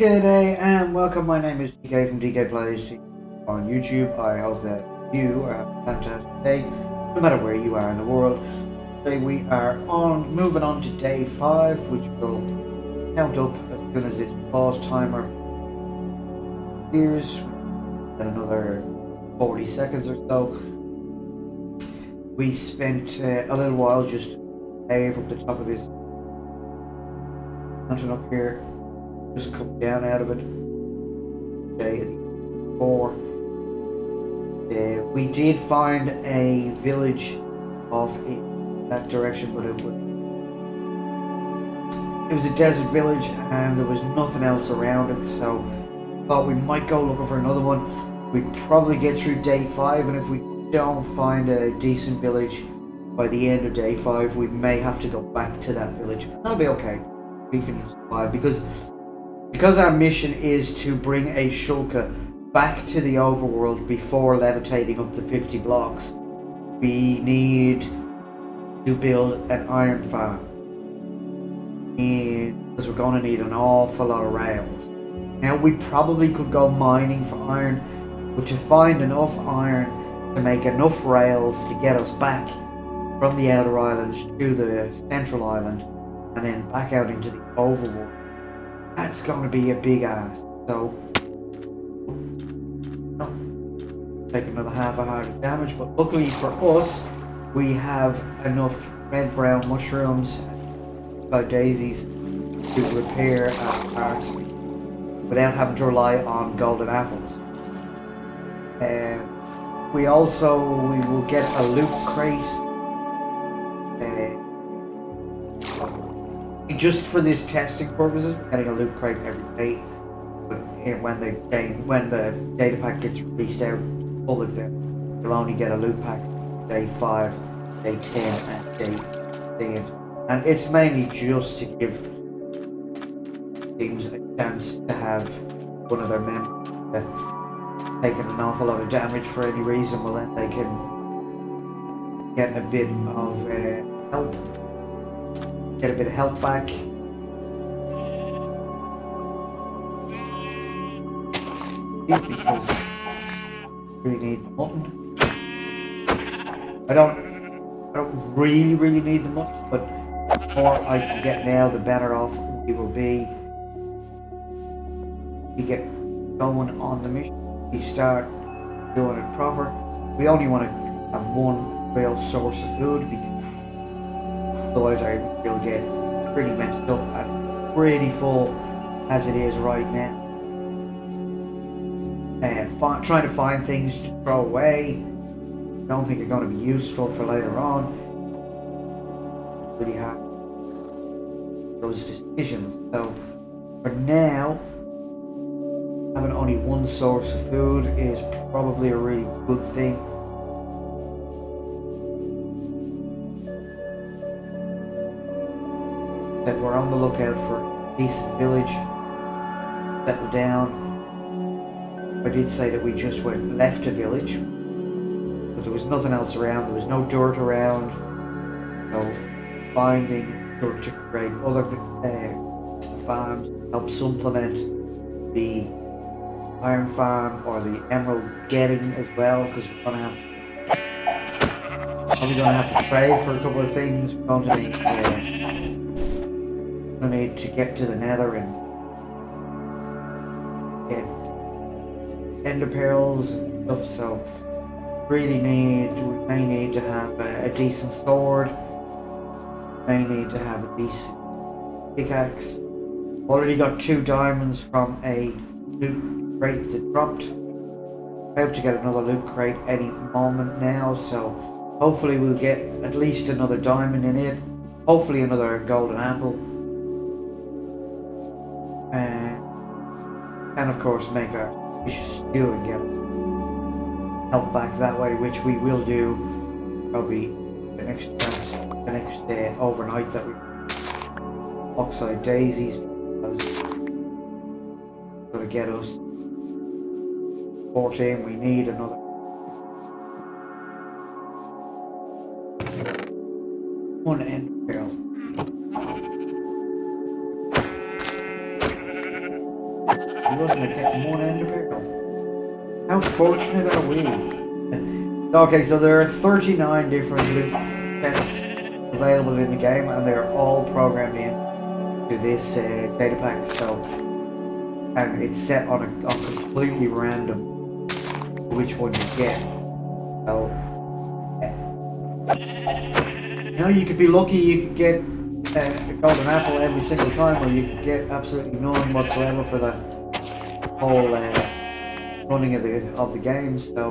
G'day and welcome. My name is DK from DK Plays TV on YouTube. I hope that you are having a fantastic day, no matter where you are in the world. Today we are moving on to day 5, which will count up as soon as this pause timer appears. In another 40 seconds or so. We spent a little while just cave up the top of this mountain up here. Just come down out of it. Day 4. We did find a village off in that direction, but it was a desert village and there was nothing else around it, so I thought we might go looking for another one. We'd probably get through day 5, and if we don't find a decent village by the end of day 5, we may have to go back to that village. That'll be okay. We can survive because our mission is to bring a shulker back to the overworld before levitating up to 50 blocks. We need to build an iron farm, because we're going to need an awful lot of rails. Now we probably could go mining for iron, but to find enough iron to make enough rails to get us back from the outer islands to the central island and then back out into the overworld, that's going to be a big ask. So take another half a heart of damage, but luckily for us we have enough red brown mushrooms and daisies to repair our parts without having to rely on golden apples. We will get a loot crate just for this testing purposes. We're getting a loot crate every day, but when the data pack gets released out full of them, you'll only get a loot pack day 5, day 10 and day 16, and it's mainly just to give teams a chance to have one of their members taking an awful lot of damage for any reason. Well, then they can get a bit of help. Get a bit of health back. Because I really need the mutton. I don't really need the mutton, but the more I can get now, the better off we will be. We get going on the mission. We start doing it proper. We only want to have one real source of food, because otherwise we'll get pretty messed up and pretty full as it is right now. Trying to find things to throw away. Don't think they're going to be useful for later on. Really hard those decisions. So for now, having only one source of food is probably a really good thing. That we're on the lookout for a decent village, settle down. I did say that we just left a village, but there was nothing else around. There was no dirt around. So finding dirt to create other farms help supplement the iron farm or the emerald getting as well, because we're probably going to have to trade for a couple of things. We're going to need to get to the nether and get ender pearls and stuff, so we may need to have a decent sword, may need to have a decent pickaxe. Already got 2 diamonds from a loot crate that dropped. About to get another loot crate any moment now, so hopefully we'll get at least another diamond in it, hopefully another golden apple, and of course make our fish stew and get help back that way, which we will do probably the next day overnight. That we oxide daisies, because it's going to get us 14. We need another one ender pearl. You're looking at getting one ender pearl. How fortunate are we? Okay, so there are 39 different loot tests available in the game, and they're all programmed in to this data pack. So, and it's set on completely random which one you get. So, you know, you could be lucky you could get a golden apple every single time, or you could get absolutely none whatsoever for the whole running of the game. So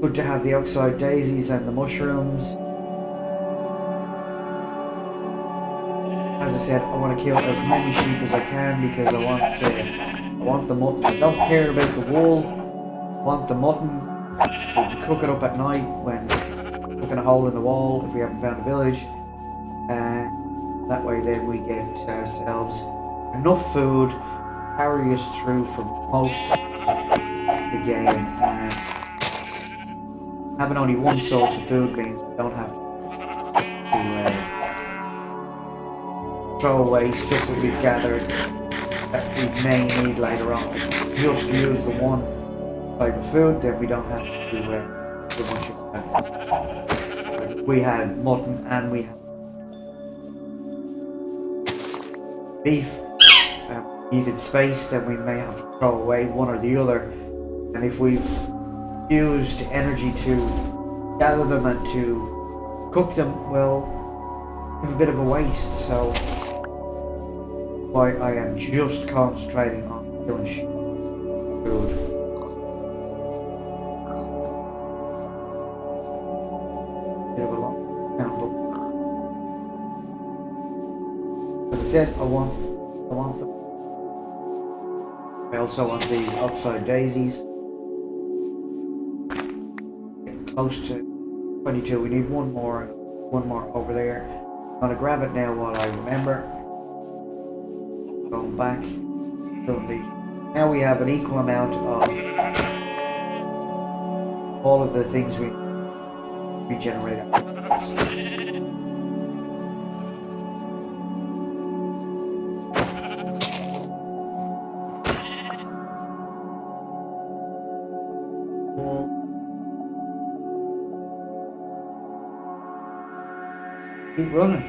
good to have the oxide daisies and the mushrooms. As I said, I want to kill as many sheep as I can because I want the mutton. I don't care about the wool. I want the mutton. We can cook it up at night when cooking a hole in the wall if we haven't found a village. That way then we get ourselves enough food to carry us through for most of the game. Having only one source of food means we don't have to throw away stuff that we've gathered that we may need later on. Just use the one type of food, then we don't have to do much of that. We had mutton and we had beef. Needed space, then we may have to throw away one or the other. And if we've used energy to gather them and to cook them, well, we have a bit of a waste. So why I am just concentrating on killing food. Bit of a long count, but as I said, I want them. I also want the oxide daisies. Getting close to 22. We need one more over there. I'm gonna grab it now while I remember. Going back. Doing these. Now we have an equal amount of all of the things we regenerated. Keep running.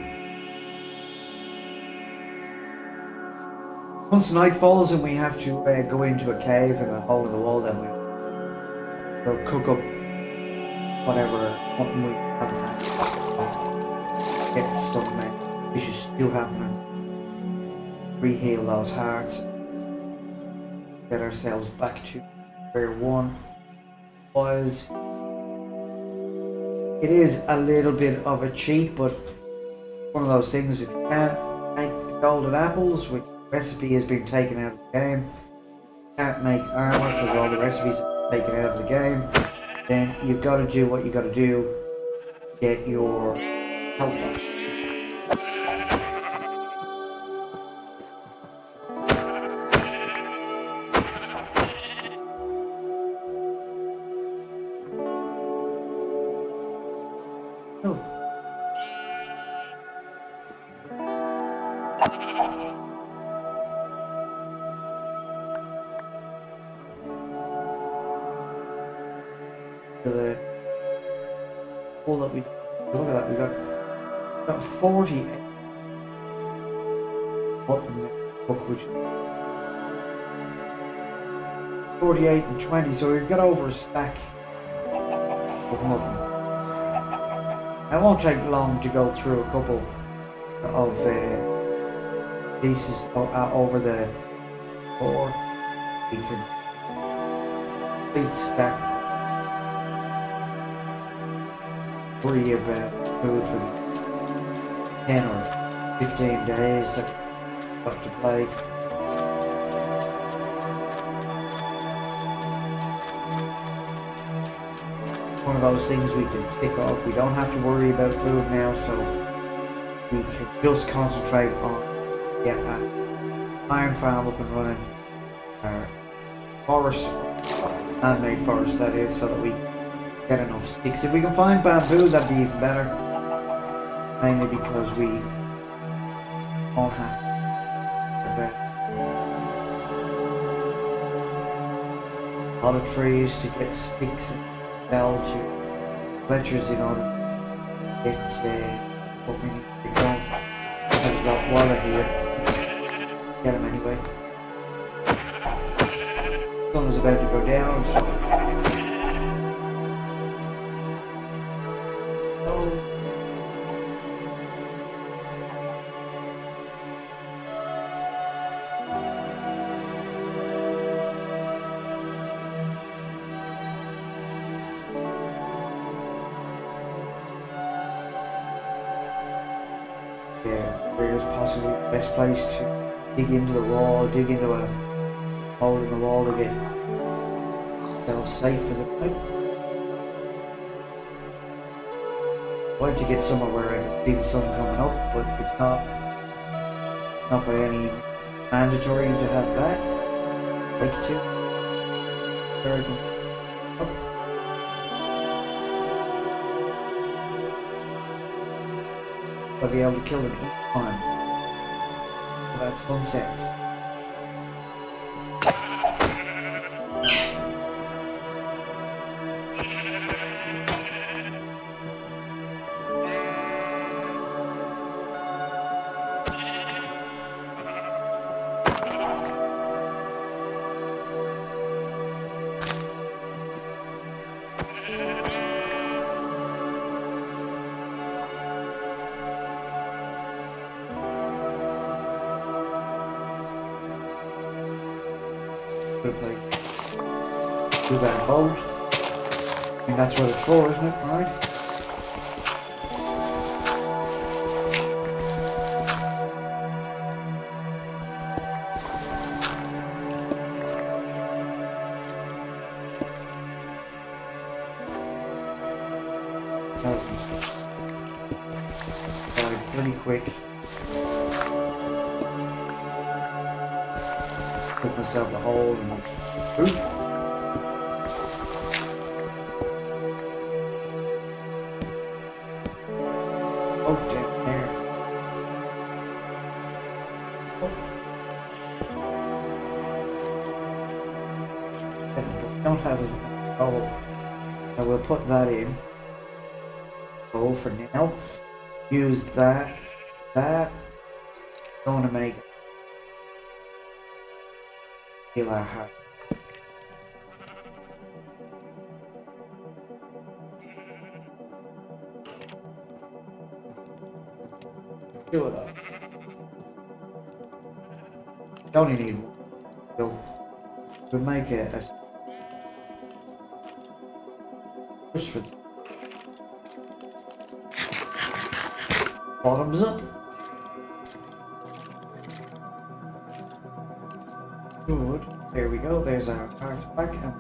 Once night falls and we have to go into a cave and a hole in the wall, then we'll cook up whatever mutton we haven't had. Get some vicious stew happening. Reheal those hearts. Get ourselves back to where one was. It is a little bit of a cheat, but one of those things, if you can't make the golden apples, which recipe has been taken out of the game, can't make armor because all the recipes are taken out of the game, then you've got to do what you got to do to get your health back. The all that we look at that, we got 40 which 48 and 20, so we've got over a stack of mutton. It won't take long to go through a couple of pieces over the board. We can complete stack. Worry about food for 10 or 15 days that got to play. One of those things we can tick off. We don't have to worry about food now, so we can just concentrate on getting an iron farm up and running. Our forest, man-made forest that is, so that we get enough sticks. If we can find bamboo, that'd be even better. Mainly because we won't have to A lot of trees to get sticks and fell to fletchers in order to get what we need to get going. There's a lot water here. Get them anyway. The sun is about to go down, so yeah, where's possibly the best place to dig into the wall, dig into a hole in the wall to get yourself safe for the night. I'd like to get somewhere where I can see the sun coming up, but it's not by any mandatory to have that. I'd like to. Where I can see up. I'll be able to kill them each time. That sun sets. Do that boat. And that's what it's for, isn't it? Right? Alright, pretty quick. Put myself a hole in the roof. Oh, down there. I don't have a hole. I will put that in. Hole for now. Use that. Don't want to make heal our heart. Two of those. You only need one. So we'll make a push for bottoms up. Good. There we go. There's our parts back and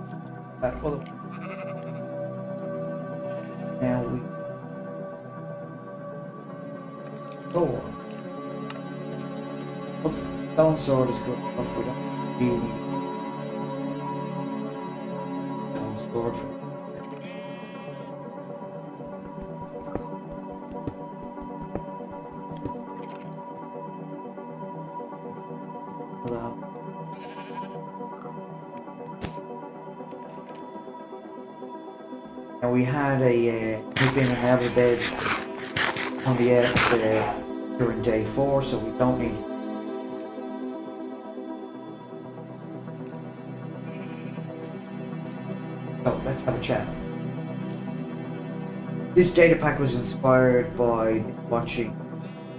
that other one. Now we sword. Oh, stone sword is good enough. We don't really need stone sword for Now we had a nip in and out of bed on the earth during day 4, so we don't need. So let's have a chat. This data pack was inspired by watching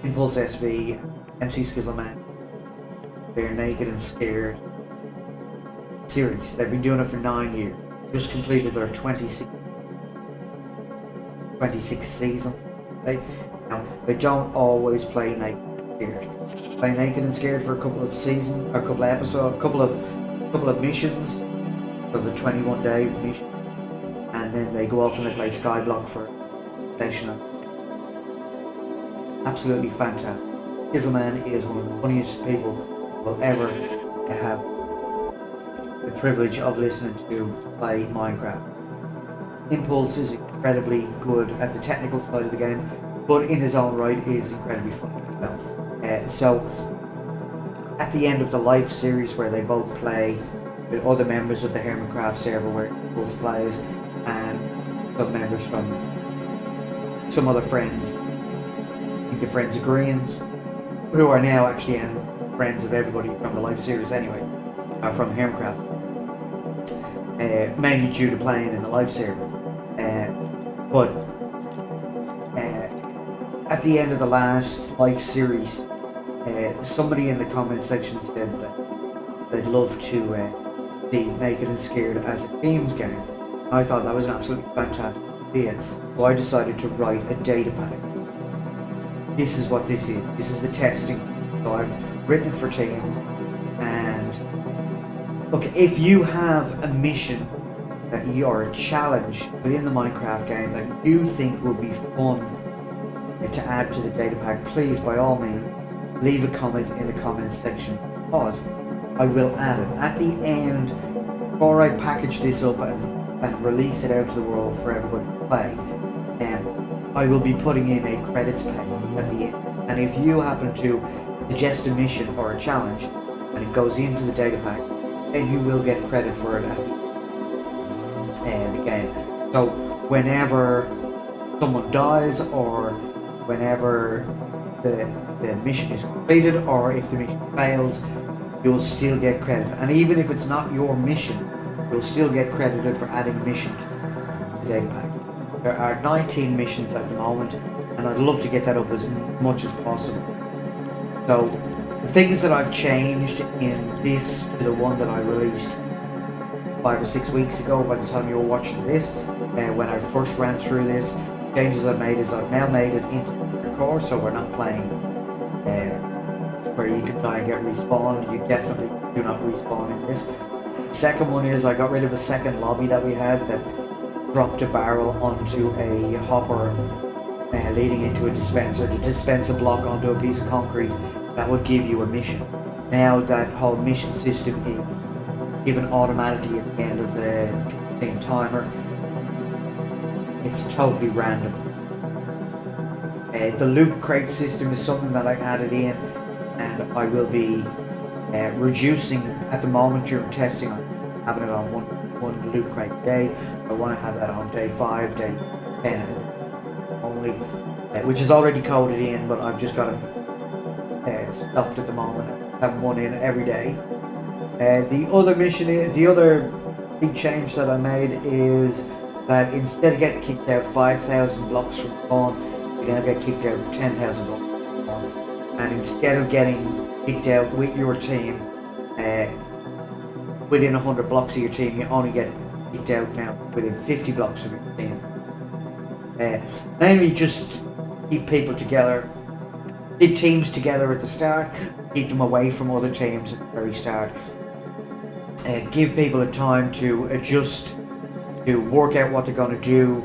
Impulse SV, MC Skizzleman. They're naked and scared series. They've been doing it for 9 years. Just completed their 26th season. Now, they don't always play naked and scared. Play naked and scared for a couple of seasons, or a couple of episodes, a couple of missions, so the 21-day mission, and then they go off and they play Skyblock for a session. Absolutely fantastic. Skizzleman is one of the funniest people will ever have the privilege of listening to play Minecraft. Impulse is incredibly good at the technical side of the game, but in his own right is incredibly funny as well. So at the end of the Life series where they both play with other members of the Hermitcraft server where both plays, and some members from some other friends, I think the Friends of Greens, who are now actually friends of everybody from the live series anyway, from Hermitcraft. Mainly due to playing in the live server. But at the end of the last live series, somebody in the comment section said that they'd love to see Naked and Scared as a teams game. I thought that was an absolutely fantastic idea, so I decided to write a data pack. This is what this is. This is the testing. So I've written it for teams, and look, if you have a mission that you are a challenge within the Minecraft game that you think would be fun to add to the data pack, please, by all means, leave a comment in the comments section, because I will add it at the end before I package this up and release it out to the world for everybody to play. I will be putting in a credits page at the end, and if you happen to suggest a mission or a challenge and it goes into the data pack, then you will get credit for it at the game. So whenever someone dies, or whenever the mission is completed, or if the mission fails, you'll still get credit. And even if it's not your mission, you'll still get credited for adding a mission to the data pack. There are 19 missions at the moment, and I'd love to get that up as much as possible. So the things that I've changed in this to the one that I released 5 or 6 weeks ago, by the time you're watching this, when I first ran through this, changes I've made is I've now made it into hardcore, so we're not playing where you can die and get respawned. You definitely do not respawn in this. The second one is I got rid of a second lobby that we had that dropped a barrel onto a hopper leading into a dispenser to dispense a block onto a piece of concrete that would give you a mission. Now that whole mission system is given automatically at the end of the same timer. It's totally random. The loot crate system is something that I added in, and I will be reducing at the moment during testing. I'm having it on one loot crate a day. I want to have that on day 5, day 10 only, which is already coded in, but I've just got it stopped at the moment. I have one in every day. The other big change that I made is that instead of getting kicked out 5,000 blocks from spawn, you're going to get kicked out 10,000 blocks from spawn. And instead of getting kicked out with your team within 100 blocks of your team, you only get kicked out now within 50 blocks of your team. Mainly just keep people together, keep teams together at the start, keep them away from other teams at the very start. Give people a time to adjust, to work out what they're going to do,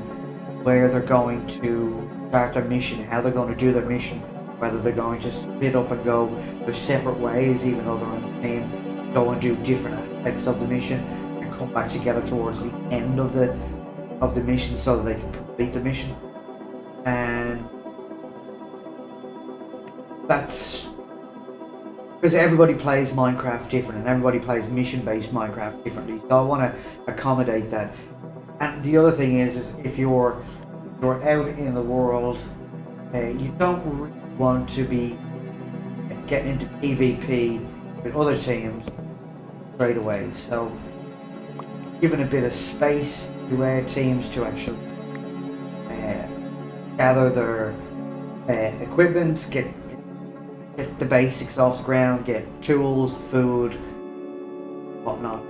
where they're going to start their mission, how they're going to do their mission, whether they're going to split up and go their separate ways, even though they're on the team, go and do different aspects of the mission, and come back together towards the end of the mission so that they can complete the mission. And that's because everybody plays Minecraft different, and everybody plays mission-based Minecraft differently. So I want to accommodate that. And the other thing is if you're out in the world, you don't really want to be getting into PvP with other teams straight away. So giving a bit of space to teams to actually gather their equipment, get the basics off the ground, get tools, food, whatnot,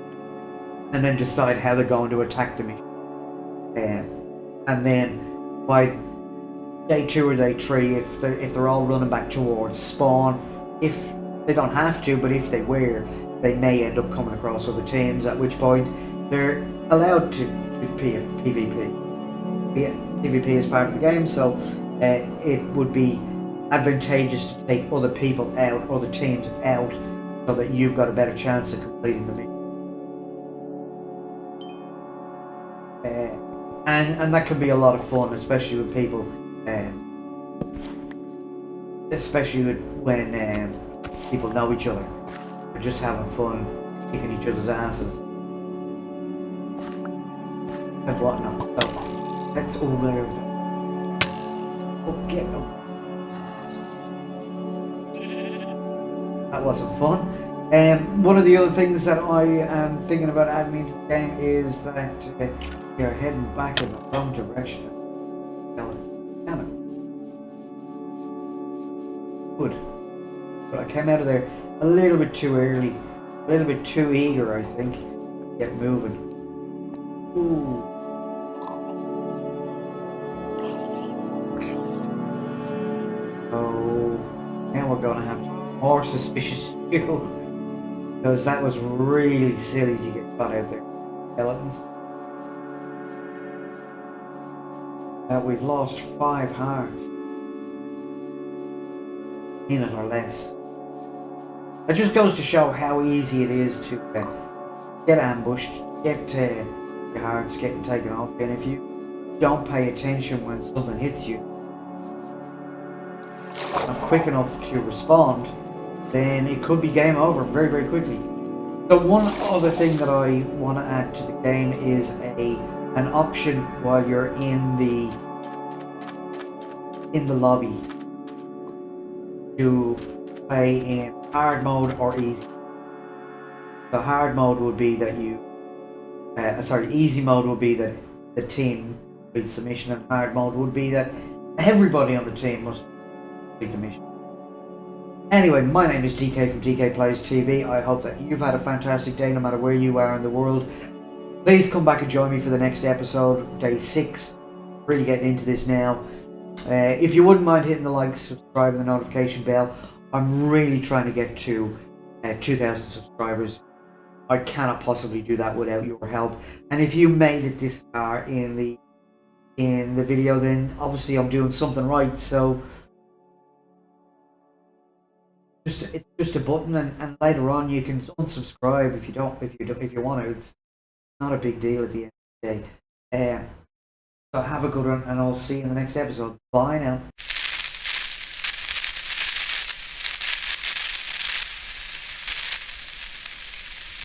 and then decide how they're going to attack the mission. And then by day 2 or day 3, if they're all running back towards spawn, if they don't have to, but if they were, they may end up coming across other teams, at which point they're allowed to PvP. PvP is part of the game, so it would be advantageous to take other people out, other teams out, so that you've got a better chance of completing the mission. And that can be a lot of fun, especially with people, especially when people know each other. They're just having fun, kicking each other's asses. and whatnot. So that's all there. Okay, that wasn't fun. One of the other things that I am thinking about adding into the game is that we are heading back in the wrong direction. Damn it. Good. But I came out of there a little bit too early. A little bit too eager, I think. Get moving. Ooh. Oh, now we're gonna have more suspicious too. Because that was really silly to get caught out there. Skeletons. We've lost 5 hearts. Minute or less. It just goes to show how easy it is to get ambushed, get your hearts getting taken off, and if you don't pay attention when something hits you, not quick enough to respond, then it could be game over very, very quickly. So one other thing that I want to add to the game is an option while you're in the lobby to play in hard mode or easy. So hard mode would be that easy mode would be that the team completes the mission, and hard mode would be that everybody on the team must complete the mission. Anyway, my name is DK from DK Plays TV. I hope that you've had a fantastic day no matter where you are in the world. Please come back and join me for the next episode, day 6. Really getting into this now. If you wouldn't mind hitting the like, subscribe and the notification bell. I'm really trying to get to 2,000 subscribers. I cannot possibly do that without your help. And if you made it this far in the video, then obviously I'm doing something right. So it's just a button, and later on you can unsubscribe if you want to. It's not a big deal at the end of the day. So have a good one, and I'll see you in the next episode. Bye now.